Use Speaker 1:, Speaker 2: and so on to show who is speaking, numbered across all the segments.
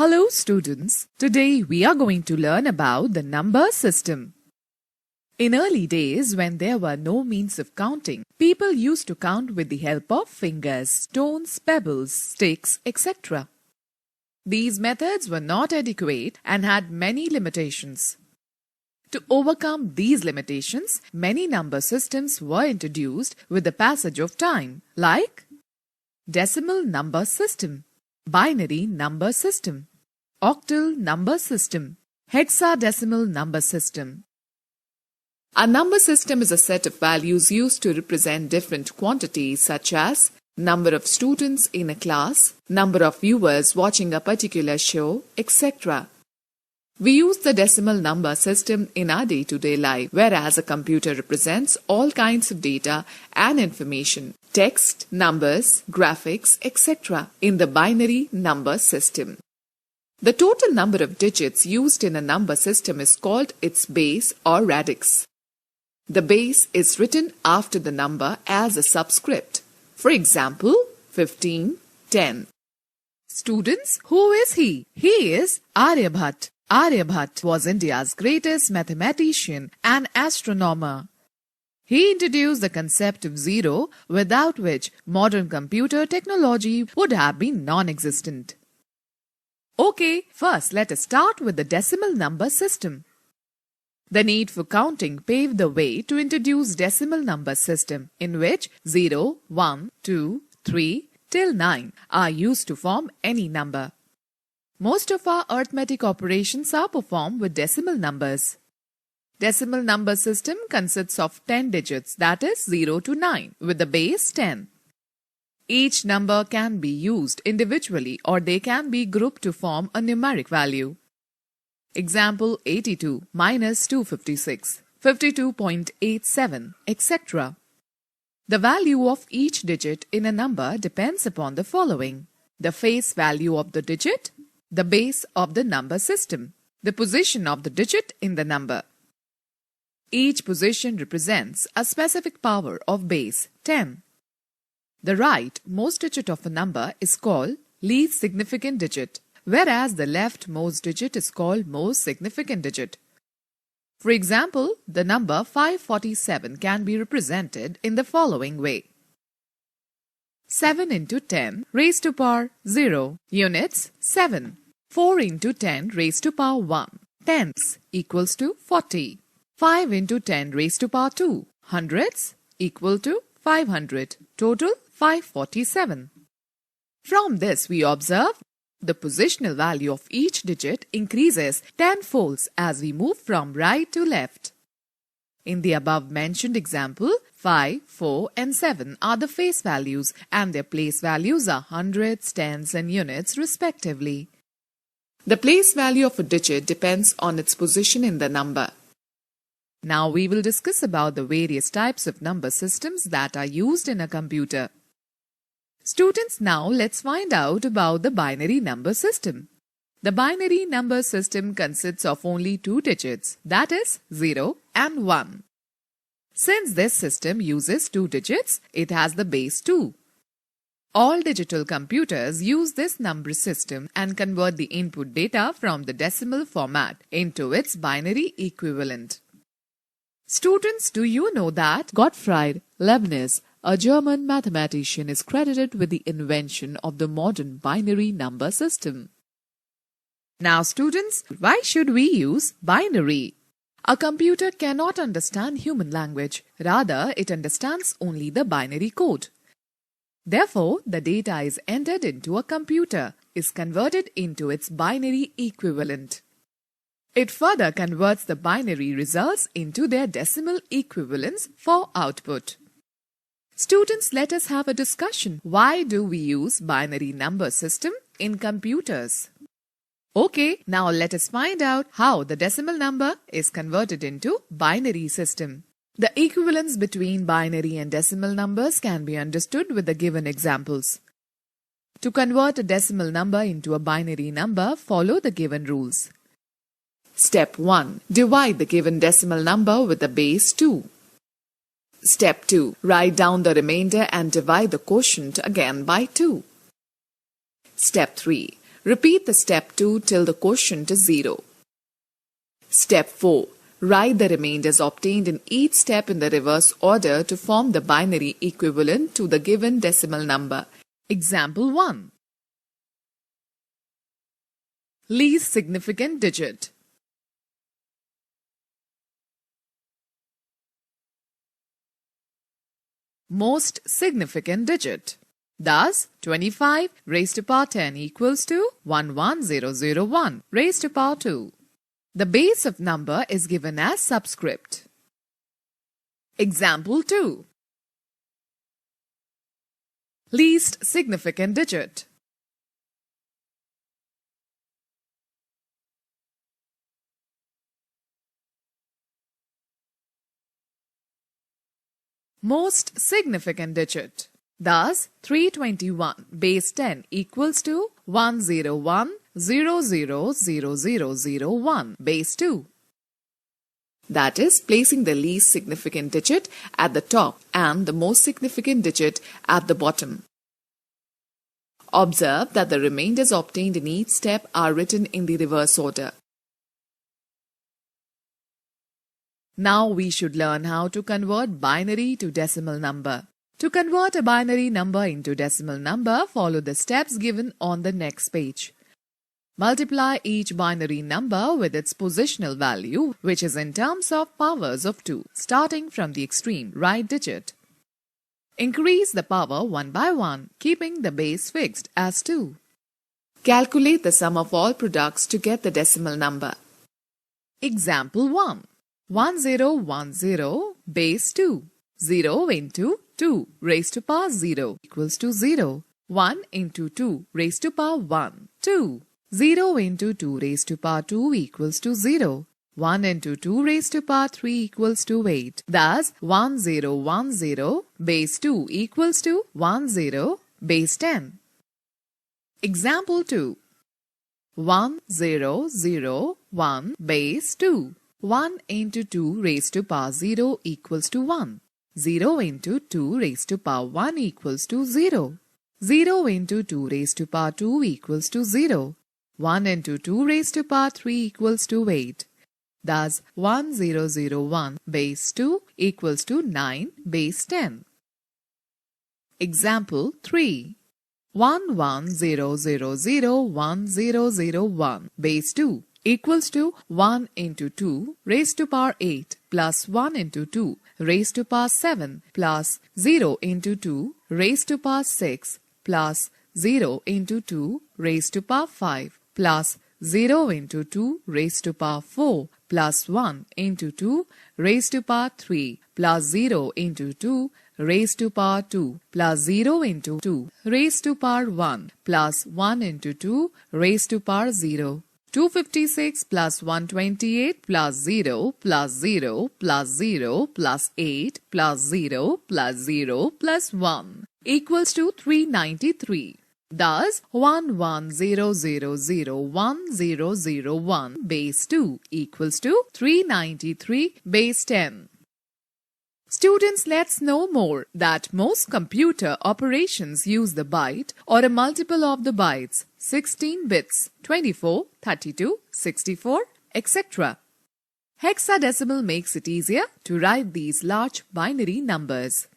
Speaker 1: Hello students, today we are going to learn about the number system. In early days when there were no means of counting, people used to count with the help of fingers, stones, pebbles, sticks, etc. These methods were not adequate and had many limitations. To overcome these limitations, many number systems were introduced with the passage of time, like decimal number system, binary number system, octal number system, hexadecimal number system. A number system is a set of values used to represent different quantities such as number of students in a class, number of viewers watching a particular show, etc. We use the decimal number system in our day-to-day life, whereas a computer represents all kinds of data and information, text, numbers, graphics, etc. in the binary number system. The total number of digits used in a number system is called its base or radix. The base is written after the number as a subscript. For example, 15, 10. Students, who is he? He is Aryabhat. Aryabhat was India's greatest mathematician and astronomer. He introduced the concept of zero, without which modern computer technology would have been non-existent. Okay, first let us start with the decimal number system. The need for counting paved the way to introduce decimal number system in which 0, 1, 2, 3 till 9 are used to form any number. Most of our arithmetic operations are performed with decimal numbers. Decimal number system consists of 10 digits, that is 0 to 9 with the base 10. Each number can be used individually or they can be grouped to form a numeric value. Example 82 minus 256, 52.87, etc. The value of each digit in a number depends upon the following: the face value of the digit, the base of the number system, the position of the digit in the number. Each position represents a specific power of base 10. The rightmost digit of a number is called least significant digit, whereas the leftmost digit is called most significant digit. For example, the number 547 can be represented in the following way. 7 into 10 raised to power 0 units 7. 4 into 10 raised to power 1 tenths equals to 40. 5 into 10 raised to power 2 hundredths equal to 500. Total 547. From this we observe the positional value of each digit increases tenfolds as we move from right to left. In the above mentioned example, 5, 4 and 7 are the face values and their place values are hundredths, tenths and units respectively. The place value of a digit depends on its position in the number. Now we will discuss about the various types of number systems that are used in a computer. Students, now let's find out about the binary number system. The binary number system consists of only two digits, that is 0 and 1. Since this system uses two digits, it has the base 2. All digital computers use this number system and convert the input data from the decimal format into its binary equivalent. Students, do you know that Gottfried Leibniz, a German mathematician, is credited with the invention of the modern binary number system? Now students, why should we use binary? A computer cannot understand human language. Rather, it understands only the binary code. Therefore, the data is entered into a computer, is converted into its binary equivalent. It further converts the binary results into their decimal equivalents for output. Students, let us have a discussion. Why do we use binary number system in computers? Okay, now let us find out how the decimal number is converted into binary system. The equivalence between binary and decimal numbers can be understood with the given examples. To convert a decimal number into a binary number, follow the given rules. Step 1. Divide the given decimal number with the base 2. Step 2. Write down the remainder and divide the quotient again by 2. Step 3. Repeat the step 2 till the quotient is 0. Step 4. Write the remainders obtained in each step in the reverse order to form the binary equivalent to the given decimal number. Example 1. Least significant digit. Most significant digit. Thus, 25 raised to power 10 equals to 11001 raised to power 2. The base of number is given as subscript. Example 2. Least significant digit. Most significant digit. Thus, 321 base 10 equals to 101,000,001 base 2. That is, placing the least significant digit at the top and the most significant digit at the bottom. Observe that the remainders obtained in each step are written in the reverse order. Now we should learn how to convert binary to decimal number. To convert a binary number into decimal number, follow the steps given on the next page. Multiply each binary number with its positional value, which is in terms of powers of 2, starting from the extreme right digit. Increase the power one by one, keeping the base fixed as 2. Calculate the sum of all products to get the decimal number. Example 1. 1010 base 2. 0 into 2 raised to power 0 equals to 0. 1 into 2 raised to power 1. 2. 0 into 2 raised to power 2 equals to 0. 1 into 2 raised to power 3 equals to 8. Thus, 1010 base 2 equals to 10 base 10. Example 2. 1001 base 2. 1 into 2 raised to power 0 equals to 1. 0 into 2 raised to power 1 equals to 0. 0 into 2 raised to power 2 equals to 0. 1 into 2 raised to power 3 equals to 8. Thus, 1001 base 2 equals to 9 base 10. Example 3. 11001001 base 2 equals to 1 into 2 raised to power 8 plus 1 into 2 raised to power 7 plus 0 into 2 raised to power 6 plus 0 into 2 raised to power 5 plus 0 into 2 raised to power 4 plus 1 into 2 raised to power 3 plus 0 into 2 raised to power 2 plus 0 into 2 raised to power 1 plus 1 into 2 raised to power 0. 256 plus 128 plus 0 plus 0 plus 0 plus 8 plus 0 plus 0 plus 1 equals to 393. Thus, 11001001 base 2 equals to 393 base 10. Students, let's know more that most computer operations use the byte or a multiple of the bytes, 16 bits, 24, 32, 64, etc. Hexadecimal makes it easier to write these large binary numbers.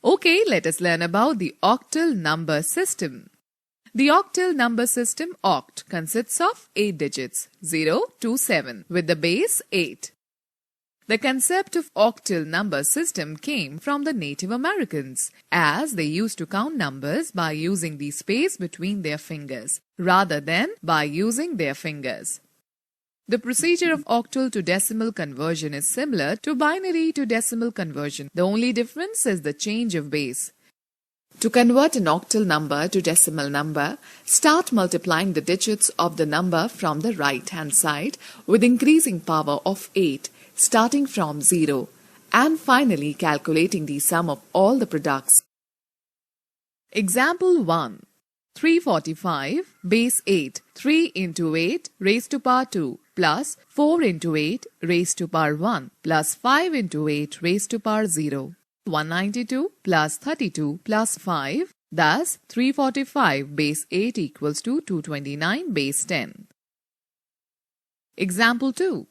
Speaker 1: Okay, let us learn about the octal number system. The octal number system oct consists of 8 digits 0 to 7 with the base 8. The concept of octal number system came from the Native Americans, as they used to count numbers by using the space between their fingers rather than by using their fingers. The procedure of octal to decimal conversion is similar to binary to decimal conversion. The only difference is the change of base. To convert an octal number to decimal number, start multiplying the digits of the number from the right-hand side with increasing power of 8, starting from 0, and finally calculating the sum of all the products. Example 1. 345 base 8, 3 into 8 raised to power 2 plus 4 into 8 raised to power 1 plus 5 into 8 raised to power 0. 192 plus 32 plus 5 Thus, 345 base 8 equals to 229 base 10. Example 2.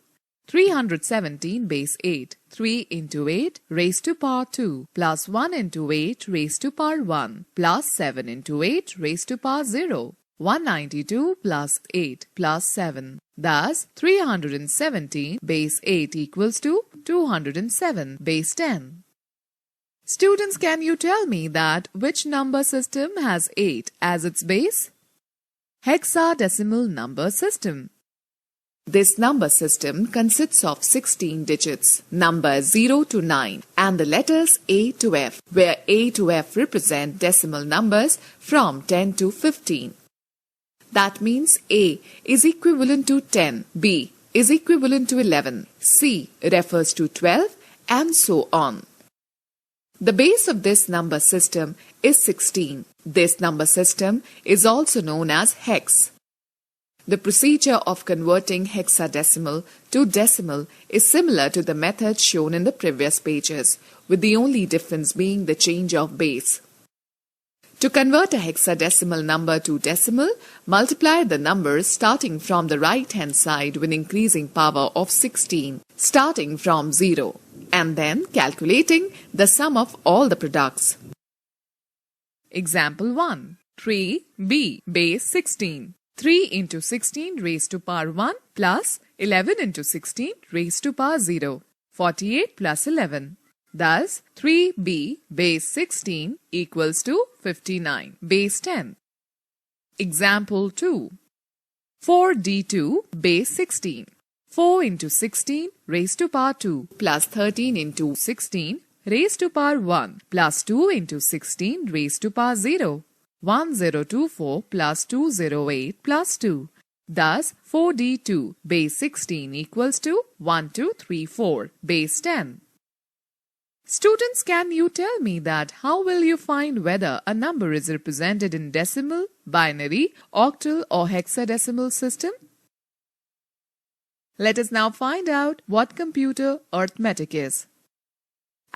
Speaker 1: 317 base 8, 3 into 8 raised to power 2 plus 1 into 8 raised to power 1 plus 7 into 8 raised to power 0. 192 plus 8 plus 7. Thus, 317 base 8 equals to 207 base 10. Students, can you tell me that which number system has 8 as its base? Hexadecimal number system. This number system consists of 16 digits, numbers 0 to 9, and the letters A to F, where A to F represent decimal numbers from 10 to 15. That means A is equivalent to 10, B is equivalent to 11, C refers to 12, and so on. The base of this number system is 16. This number system is also known as hex. The procedure of converting hexadecimal to decimal is similar to the method shown in the previous pages, with the only difference being the change of base. To convert a hexadecimal number to decimal, multiply the numbers starting from the right-hand side with increasing power of 16, starting from 0, and then calculating the sum of all the products. Example 1. 3b base 16. 3 into 16 raised to power 1 plus 11 into 16 raised to power 0. 48 plus 11. Thus, 3b base 16 equals to 59 base 10. Example 2. 4d2 base 16. 4 into 16 raised to power 2 plus 13 into 16 raised to power 1 plus 2 into 16 raised to power 0. 1024 plus 208 plus 2. Thus, 4d2 base 16 equals to 1234 base 10. Students, can you tell me that how will you find whether a number is represented in decimal, binary, octal or hexadecimal system? Let us now find out what computer arithmetic is.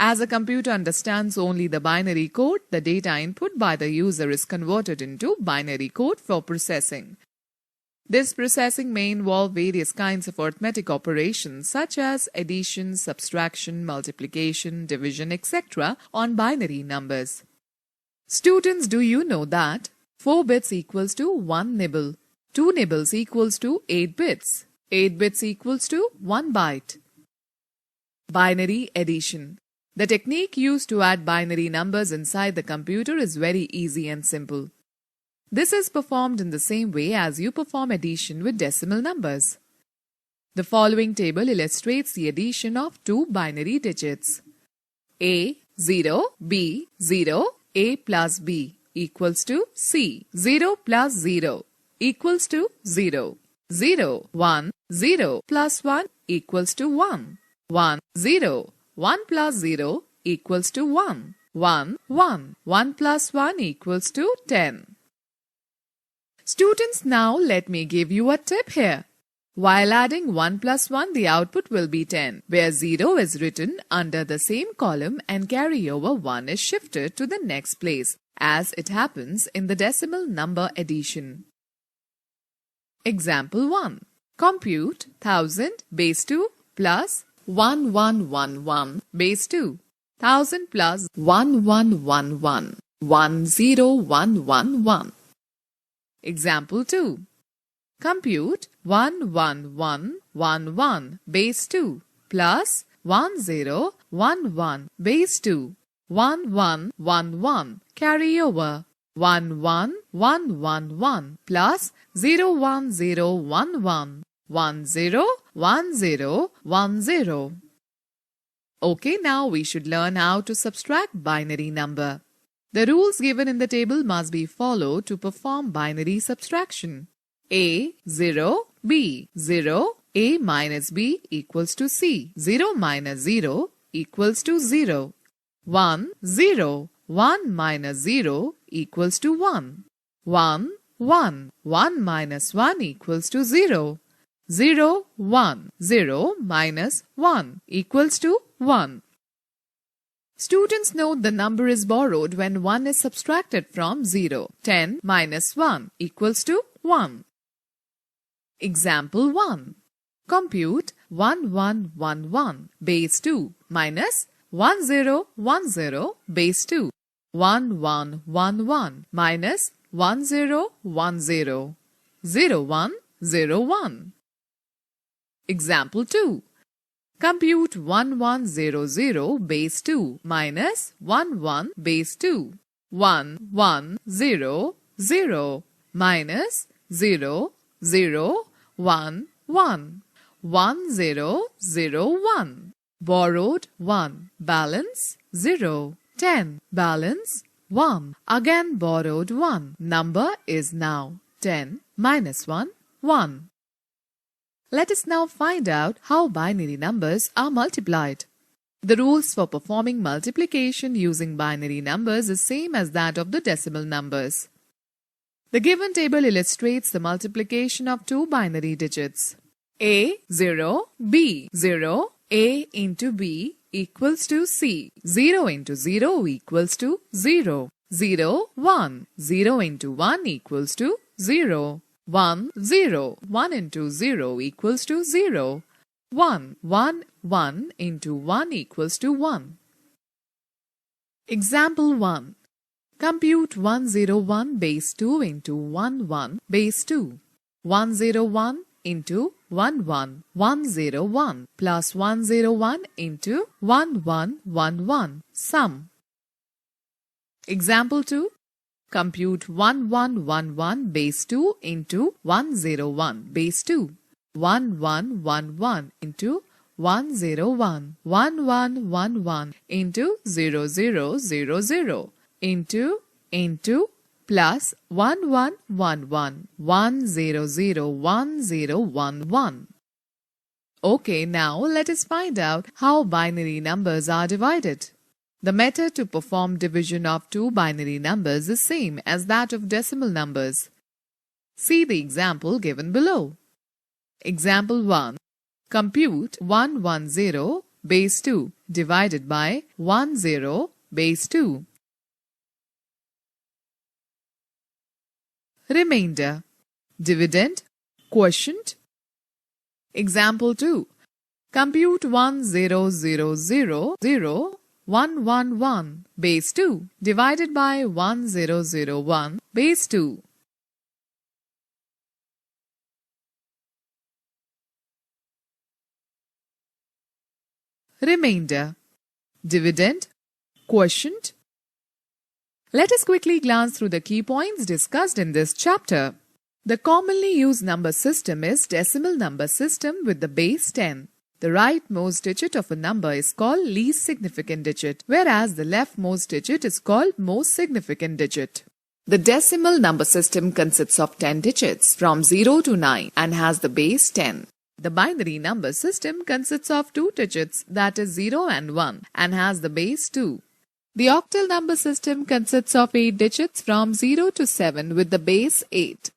Speaker 1: As a computer understands only the binary code, the data input by the user is converted into binary code for processing. This processing may involve various kinds of arithmetic operations such as addition, subtraction, multiplication, division, etc. on binary numbers. Students, do you know that 4 bits equals to 1 nibble, 2 nibbles equals to 8 bits, 8 bits equals to 1 byte? Binary addition. The technique used to add binary numbers inside the computer is very easy and simple. This is performed in the same way as you perform addition with decimal numbers. The following table illustrates the addition of two binary digits. A 0, B 0, A plus B equals to C. 0 plus 0 equals to 0. 0, 1, 0 plus 1 equals to 1. 1, 0. 1 plus 0 equals to 1. 1, 1. 1 plus 1 equals to 10. Students, now let me give you a tip here. While adding 1 plus 1, the output will be 10, where 0 is written under the same column and carryover 1 is shifted to the next place, as it happens in the decimal number addition. Example 1. Compute 1000 base 2 plus 1111 base 2. 1000 plus 1111 10111. Example 2. Compute 11111 base 2 plus 1011 base 2. 1111 carry over. 11111 plus 01011 101010. Okay, now we should learn how to subtract binary number. The rules given in the table must be followed to perform binary subtraction. A 0, B 0, A minus B equals to C. 0 minus 0 equals to 0. 1 0. 1 minus 0 equals to 1. 1 1. 1 minus 1 equals to 0. 0 1. 0 minus 1 equals to 1. Students note the number is borrowed when 1 is subtracted from 0. 10 minus 1 equals to 1. Example 1. Compute 1111 base 2 minus 1010 base 2. 1111 minus 1010. 0101. Example 2. Compute 1100 base 2 minus 11 base 2. 1100 minus 0011. 1001. Borrowed 1. Balance 0. 10. Balance 1. Again borrowed 1. Number is now 10 minus 1. 1. Let us now find out how binary numbers are multiplied. The rules for performing multiplication using binary numbers is same as that of the decimal numbers. The given table illustrates the multiplication of two binary digits. A0, B0, A into B equals to C. 0 into 0 equals to 0. 0, 1. 0 into 1 equals to 0. 1, 0. 1 into 0 equals to 0. 1, 1. 1 into 1 equals to 1. Example 1. Compute 101 base 2 into 11 base 2. 101 into 11101 plus 101 into 1111. Sum. Example 2. Compute 1111 base 2 into 101 base 2. 1111 into 101. 1111 into 0000 into plus 1111 1001011. Okay, now let us find out how binary numbers are divided. The method to perform division of two binary numbers is same as that of decimal numbers. See the example given below. Example 1. Compute 110 base 2 divided by 10 base 2. Remainder. Dividend. Quotient. Example 2. Compute 1000111 base 2 divided by 1001 base 2. Remainder. Dividend. Quotient. Let us quickly glance through the key points discussed in this chapter. The commonly used number system is decimal number system with the base 10. The rightmost digit of a number is called least significant digit, whereas the leftmost digit is called most significant digit. The decimal number system consists of 10 digits from 0 to 9 and has the base 10. The binary number system consists of 2 digits, that is 0 and 1, and has the base 2. The octal number system consists of 8 digits from 0 to 7 with the base 8.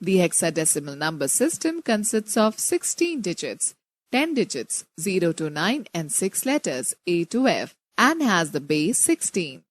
Speaker 1: The hexadecimal number system consists of 16 digits, 10 digits, 0 to 9 and 6 letters A to F, and has the base 16.